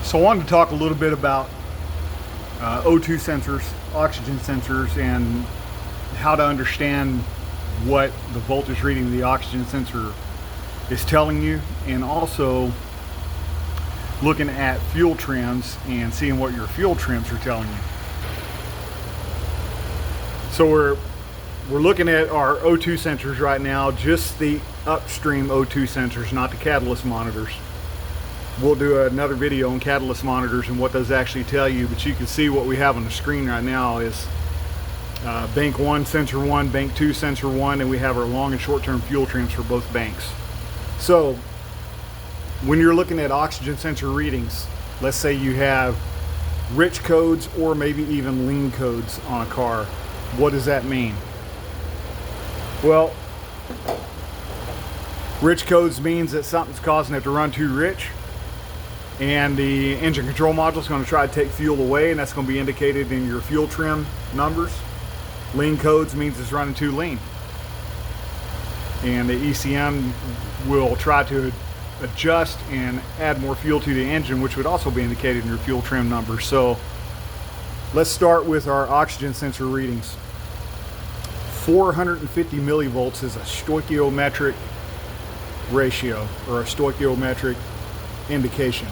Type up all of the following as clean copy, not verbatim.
So I wanted to talk a little bit about O2 sensors, oxygen sensors, and how to understand what the voltage reading of the oxygen sensor is telling you, and also looking at fuel trims and seeing what your fuel trims are telling you. So we're looking at our O2 sensors right now, just the upstream O2 sensors, not the catalyst monitors. We'll do another video on catalyst monitors and what those actually tell you, but you can see what we have on the screen right now is bank 1 sensor 1, bank 2 sensor 1, and we have our long and short-term fuel trims for both banks. So when you're looking at oxygen sensor readings, let's say you have rich codes or maybe even lean codes on a car, what does that mean? Well, rich codes means that something's causing it to run too rich, and the engine control module is going to try to take fuel away, and that's going to be indicated in your fuel trim numbers. Lean codes means it's running too lean, and the ECM will try to adjust and add more fuel to the engine, which would also be indicated in your fuel trim numbers. So let's start with our oxygen sensor readings. 450 millivolts is a stoichiometric ratio, or a stoichiometric indication.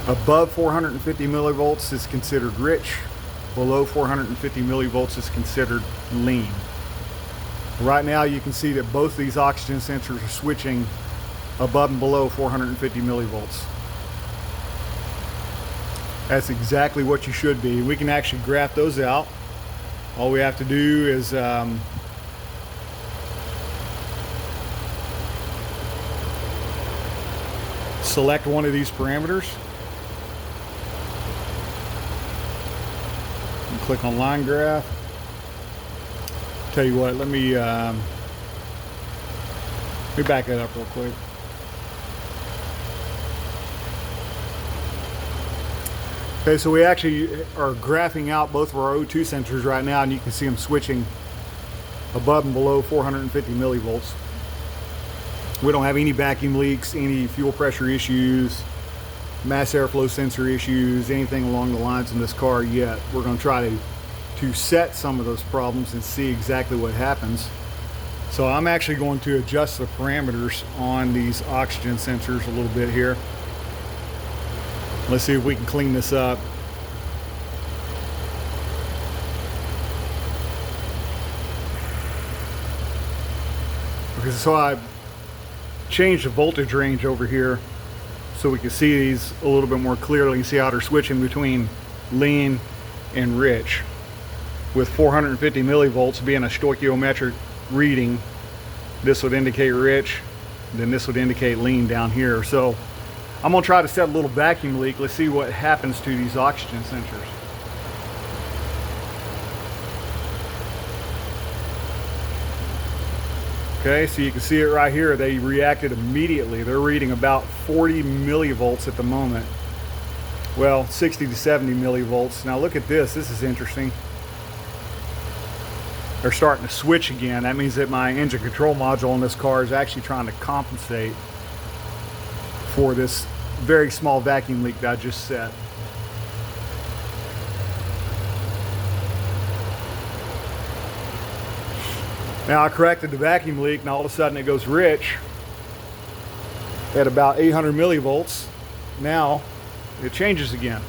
Above 450 millivolts is considered rich. Below 450 millivolts is considered lean. Right now you can see that both these oxygen sensors are switching above and below 450 millivolts. That's exactly what you should be. We can actually graph those out. All we have to do is select one of these parameters and click on line graph. Tell you what, let me back it up real quick. Okay, so we actually are graphing out both of our O2 sensors right now, and you can see them switching above and below 450 millivolts. We don't have any vacuum leaks, any fuel pressure issues, mass airflow sensor issues, anything along the lines in this car yet. We're going to try to set some of those problems and see exactly what happens. So I'm actually going to adjust the parameters on these oxygen sensors a little bit here. Let's see if we can clean this up. Okay, so I changed the voltage range over here so we can see these a little bit more clearly. You see how they're switching between lean and rich, with 450 millivolts being a stoichiometric reading. This would indicate rich, then this would indicate lean down here. So I'm going to try to set a little vacuum leak. Let's see what happens to these oxygen sensors. Okay, so you can see it right here. They reacted immediately. They're reading about 40 millivolts at the moment. Well, 60 to 70 millivolts. Now look at this. This is interesting. They're starting to switch again. That means that my engine control module on this car is actually trying to compensate for this very small vacuum leak that I just set. Now I corrected the vacuum leak, and all of a sudden it goes rich at about 800 millivolts. Now it changes again.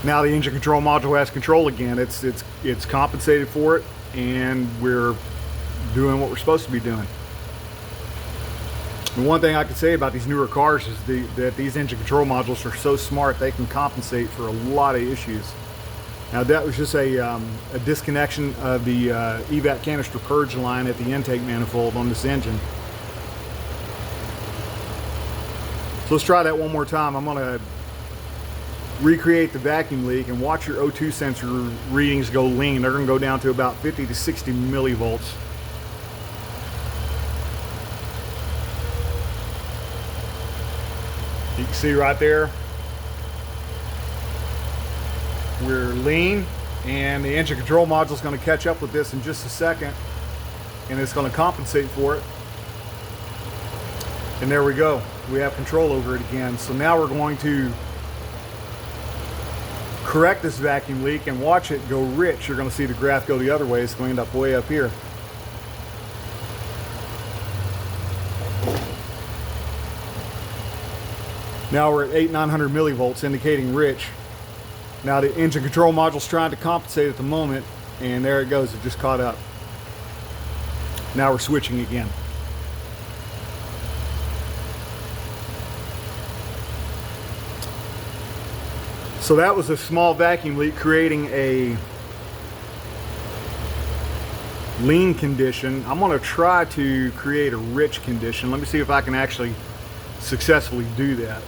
Now the engine control module has control again. It's compensated for it, and we're doing what we're supposed to be doing. The one thing I can say about these newer cars is that these engine control modules are so smart, they can compensate for a lot of issues. Now that was just a disconnection of the evac canister purge line at the intake manifold on this engine. So let's try that one more time. I'm going to recreate the vacuum leak, and watch your O2 sensor readings go lean. They're going to go down to about 50 to 60 millivolts. You can see right there, we're lean, and the engine control module is going to catch up with this in just a second, and it's going to compensate for it. And there we go. We have control over it again. So now we're going to correct this vacuum leak and watch it go rich. You're going to see the graph go the other way. It's going to end up way up here. Now we're at 900 millivolts, indicating rich. Now the engine control module's trying to compensate at the moment, and there it goes. It just caught up. Now we're switching again. So that was a small vacuum leak creating a lean condition. I'm going to try to create a rich condition. Let me see if I can actually successfully do that.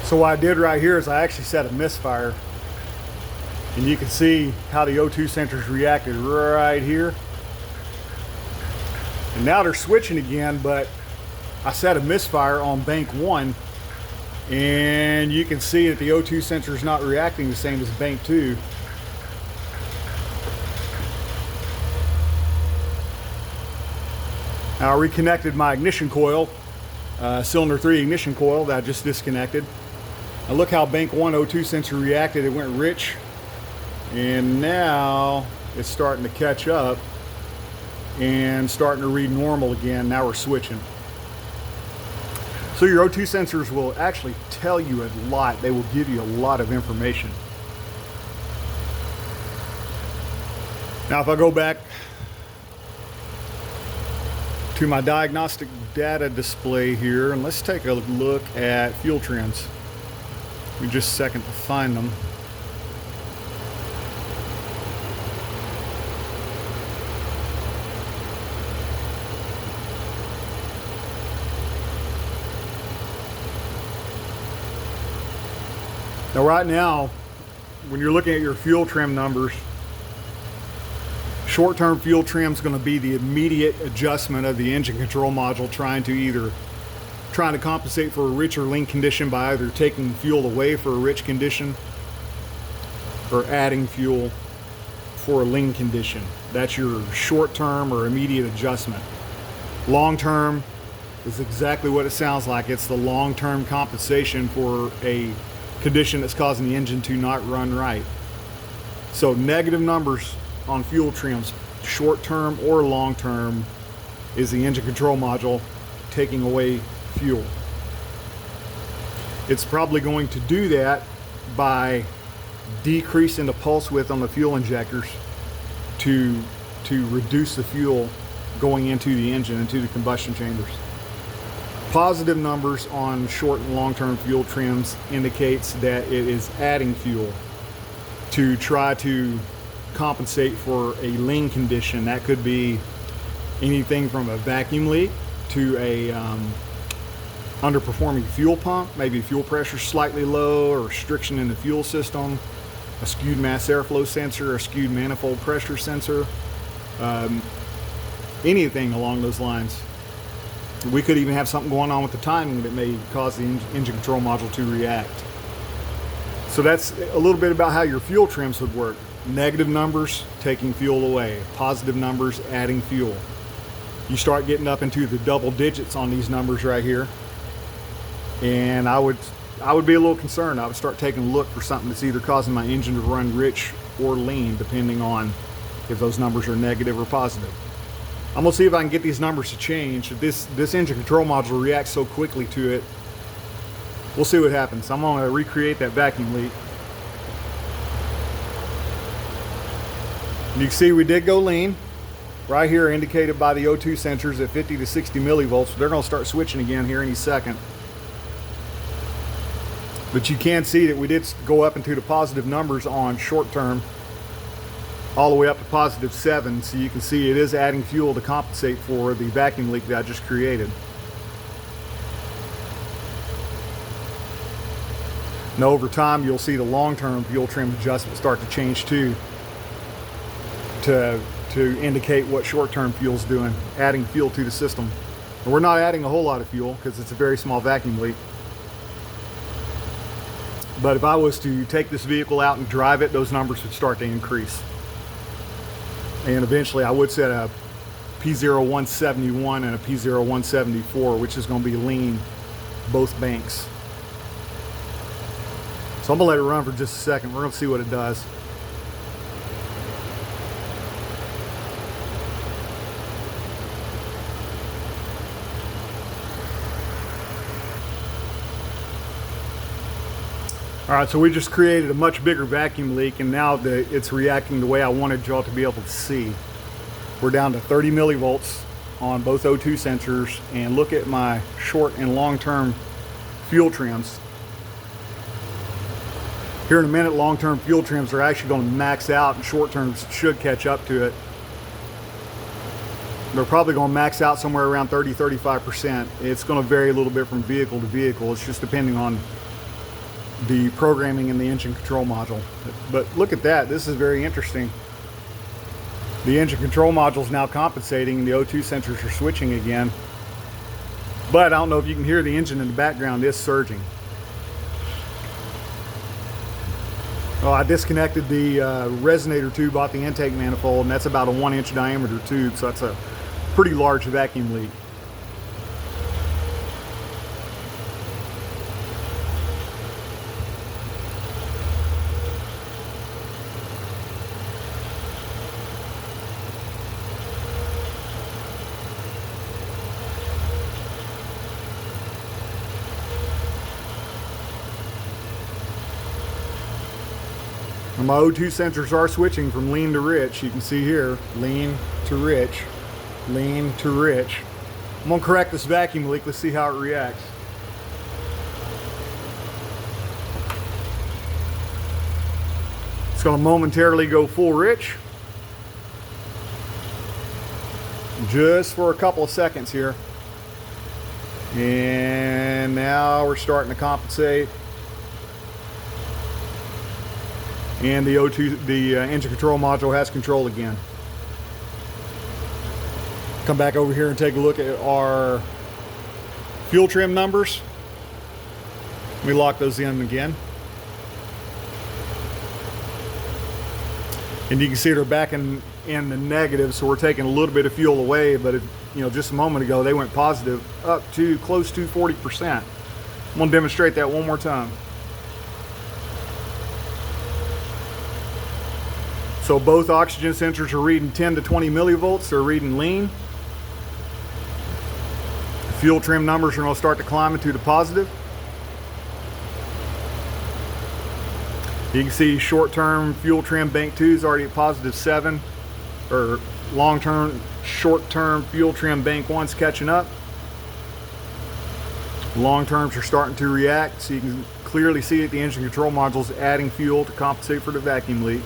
So what I did right here is I actually set a misfire, and you can see how the O2 sensors reacted right here. And now they're switching again, but I set a misfire on bank 1, and you can see that the O2 sensor is not reacting the same as bank 2. Now I reconnected my ignition coil, cylinder 3 ignition coil that I just disconnected. Now look how bank 1 O2 sensor reacted. It went rich, and now it's starting to catch up and starting to read normal again. Now we're switching. So your O2 sensors will actually tell you a lot. They will give you a lot of information. Now if I go back to my diagnostic data display here, and let's take a look at fuel trends. Give me just a second to find them. Now right now, when you're looking at your fuel trim numbers, short-term fuel trim is going to be the immediate adjustment of the engine control module trying to compensate for a rich or lean condition by either taking fuel away for a rich condition or adding fuel for a lean condition. That's your short-term or immediate adjustment. Long-term is exactly what it sounds like. It's the long-term compensation for a condition that's causing the engine to not run right. So negative numbers on fuel trims, short-term or long-term, is the engine control module taking away fuel. It's probably going to do that by decreasing the pulse width on the fuel injectors to reduce the fuel going into the engine, into the combustion chambers. Positive numbers on short and long-term fuel trims indicates that it is adding fuel to try to compensate for a lean condition. That could be anything from a vacuum leak to a underperforming fuel pump, maybe fuel pressure slightly low, or restriction in the fuel system, a skewed mass airflow sensor, a skewed manifold pressure sensor, anything along those lines. We could even have something going on with the timing that may cause the engine control module to react. So that's a little bit about how your fuel trims would work. Negative numbers, taking fuel away. Positive numbers, adding fuel. You start getting up into the double digits on these numbers right here, and I would be a little concerned. I would start taking a look for something that's either causing my engine to run rich or lean, depending on if those numbers are negative or positive. I'm gonna see if I can get these numbers to change. If this engine control module reacts so quickly to it, we'll see what happens. I'm gonna recreate that vacuum leak. You can see we did go lean. Right here indicated by the O2 sensors at 50 to 60 millivolts. They're gonna start switching again here any second. But you can see that we did go up into the positive numbers on short term, all the way up to +7. So you can see it is adding fuel to compensate for the vacuum leak that I just created. Now over time you'll see the long-term fuel trim adjustment start to change too, to indicate what short-term fuel's doing, adding fuel to the system. And we're not adding a whole lot of fuel because it's a very small vacuum leak. But if I was to take this vehicle out and drive it, those numbers would start to increase. And eventually I would set a P0171 and a P0174, which is going to be lean, both banks. So I'm going to let it run for just a second. We're going to see what it does. All right, so we just created a much bigger vacuum leak, and now it's reacting the way I wanted y'all to be able to see. We're down to 30 millivolts on both O2 sensors, and look at my short and long-term fuel trims. Here in a minute, long-term fuel trims are actually going to max out, and short terms should catch up to it. They're probably going to max out somewhere around 30-35%. It's going to vary a little bit from vehicle to vehicle. It's just depending on the programming in the engine control module. But look at that, this is very interesting. The engine control module is now compensating, and the O2 sensors are switching again. But I don't know if you can hear the engine in the background is surging. Oh, I disconnected the resonator tube off the intake manifold, and that's about a 1-inch diameter tube, so that's a pretty large vacuum leak. And my O2 sensors are switching from lean to rich. You can see here, lean to rich, lean to rich. I'm gonna correct this vacuum leak. Let's see how it reacts. It's gonna momentarily go full rich. Just for a couple of seconds here. And now we're starting to compensate. And the O2, the engine control module has control again. Come back over here and take a look at our fuel trim numbers. Let me lock those in again. And you can see they're back in the negative, so we're taking a little bit of fuel away, but just a moment ago they went positive up to close to 40%. I'm gonna demonstrate that one more time. So both oxygen sensors are reading 10 to 20 millivolts. They're reading lean. The fuel trim numbers are going to start to climb into the positive. You can see short-term fuel trim bank 2 is already at positive 7, or long-term, short-term fuel trim bank 1's catching up. Long terms are starting to react, so you can clearly see that the engine control module is adding fuel to compensate for the vacuum leak.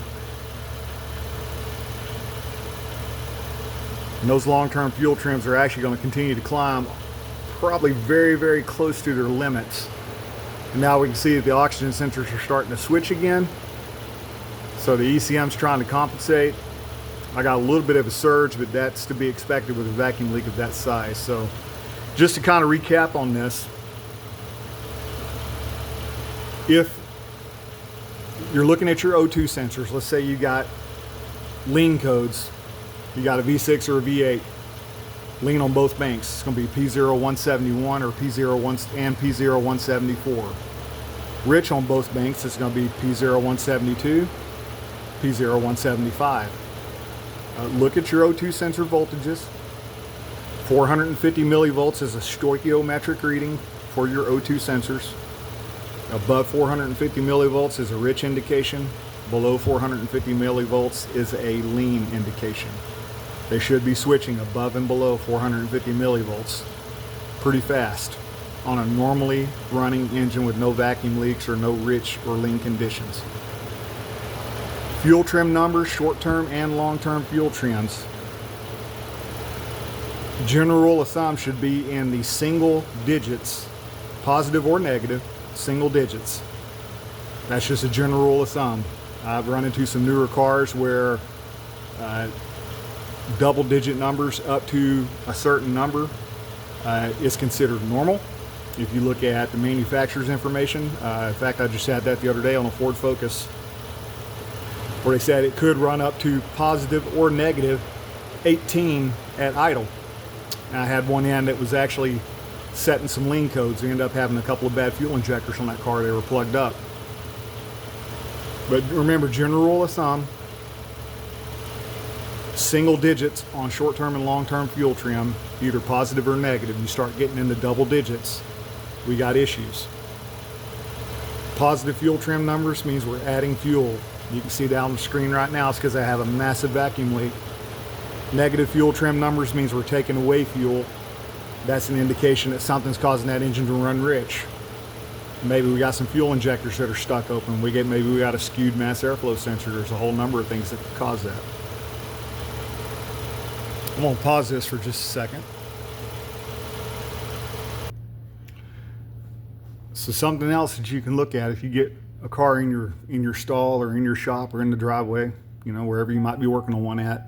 And those long-term fuel trims are actually going to continue to climb, probably very, very close to their limits. And now we can see that the oxygen sensors are starting to switch again. So the ECM's trying to compensate. I got a little bit of a surge, but that's to be expected with a vacuum leak of that size. So just to kind of recap on this, if you're looking at your O2 sensors, let's say you got lean codes, you got a V6 or a V8, lean on both banks. It's going to be P0171 or P01 and P0174. Rich on both banks, it's going to be P0172, P0175. Look at your O2 sensor voltages. 450 millivolts is a stoichiometric reading for your O2 sensors. Above 450 millivolts is a rich indication. Below 450 millivolts is a lean indication. They should be switching above and below 450 millivolts pretty fast on a normally running engine with no vacuum leaks or no rich or lean conditions. Fuel trim numbers, short-term and long-term fuel trims. General rule of thumb should be in the single digits, positive or negative, single digits. That's just a general rule of thumb. I've run into some newer cars where double-digit numbers up to a certain number is considered normal. If you look at the manufacturer's information, in fact, I just had that the other day on a Ford Focus, where they said it could run up to positive or negative 18 at idle. And I had one end that was actually setting some lean codes. We ended up having a couple of bad fuel injectors on that car. They were plugged up. But remember, general rule of thumb, single digits on short-term and long-term fuel trim, either positive or negative. You start getting into double digits, we got issues. Positive fuel trim numbers means we're adding fuel. You can see that on the screen right now. It's because I have a massive vacuum leak. Negative fuel trim numbers means we're taking away fuel. That's an indication that something's causing that engine to run rich. Maybe we got some fuel injectors that are stuck open. Maybe we got a skewed mass airflow sensor. There's a whole number of things that could cause that. I'm gonna pause this for just a second. So something else that you can look at if you get a car in your stall or in your shop or in the driveway, you know, wherever you might be working on one at,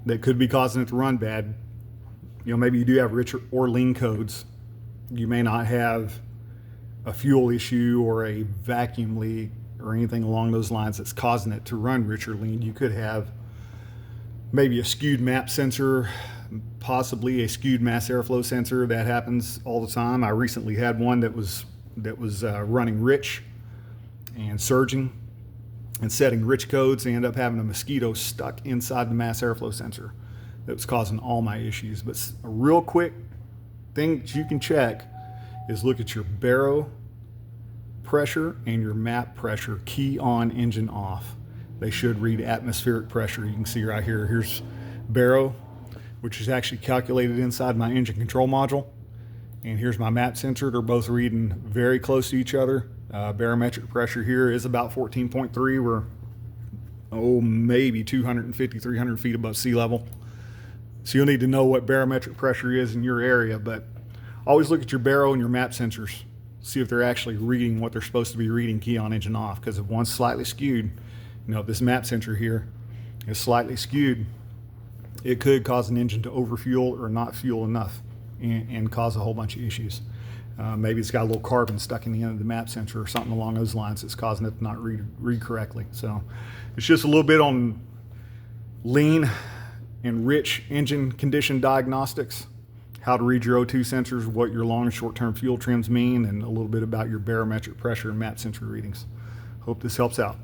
that could be causing it to run bad. You know, maybe you do have rich or lean codes. You may not have a fuel issue or a vacuum leak or anything along those lines that's causing it to run rich or lean. You could have maybe a skewed map sensor, possibly a skewed mass airflow sensor. That happens all the time. I recently had one that was running rich and surging and setting rich codes. They end up having a mosquito stuck inside the mass airflow sensor that was causing all my issues. But a real quick thing that you can check is look at your baro pressure and your map pressure, key on, engine off. They should read atmospheric pressure. You can see right here, here's baro, which is actually calculated inside my engine control module. And here's my map sensor. They're both reading very close to each other. Barometric pressure here is about 14.3. We're, maybe 250, 300 feet above sea level. So you'll need to know what barometric pressure is in your area, but always look at your baro and your map sensors. See if they're actually reading what they're supposed to be reading, key on, engine off. Because if one's slightly skewed, you know, if this map sensor here is slightly skewed, it could cause an engine to overfuel or not fuel enough and cause a whole bunch of issues. Maybe it's got a little carbon stuck in the end of the map sensor or something along those lines that's causing it to not read correctly. So it's just a little bit on lean and rich engine condition diagnostics, how to read your O2 sensors, what your long and short-term fuel trims mean, and a little bit about your barometric pressure and map sensor readings. Hope this helps out.